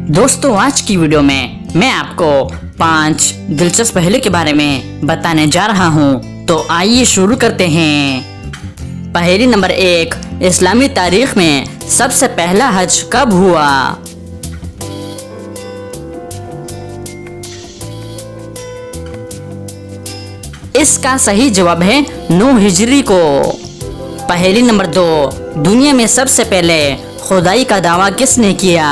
दोस्तों आज की वीडियो में मैं आपको 5 दिलचस्प पहलू के बारे में बताने जा रहा हूं, तो आइए शुरू करते हैं। पहेली नंबर 1, इस्लामी तारीख में सबसे पहला हज कब हुआ? इसका सही जवाब है 9 हिजरी को। पहेली नंबर 2, दुनिया में सबसे पहले खुदाई का दावा किसने किया?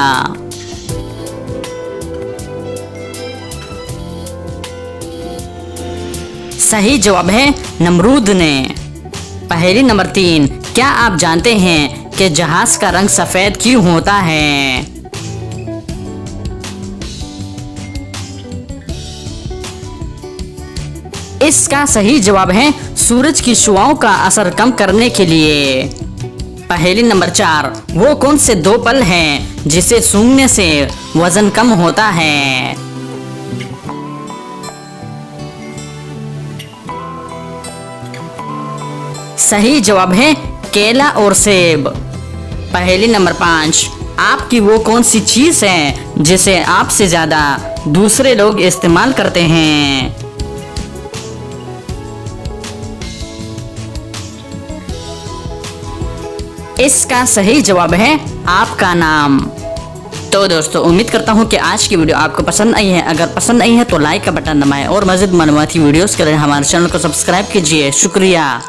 सही जवाब है नमरूद ने। पहेली नंबर 3, क्या आप जानते हैं कि जहाज का रंग सफेद क्यों होता है? इसका सही जवाब है सूरज की शुआओं का असर कम करने के लिए। पहेली नंबर 4, वो कौन से 2 फल हैं जिसे सूंघने से वजन कम होता है? सही जवाब है केला और सेब। पहेली नंबर 5, आपकी वो कौन सी चीज है जिसे आपसे ज्यादा दूसरे लोग इस्तेमाल करते हैं? इसका सही जवाब है आपका नाम। तो दोस्तों उम्मीद करता हूँ कि आज की वीडियो आपको पसंद आई है। अगर पसंद आई है तो लाइक का बटन दबाएं और मज़ीद मालूमाती वीडियोस के लिए हमारे चैनल को सब्सक्राइब कीजिए। शुक्रिया।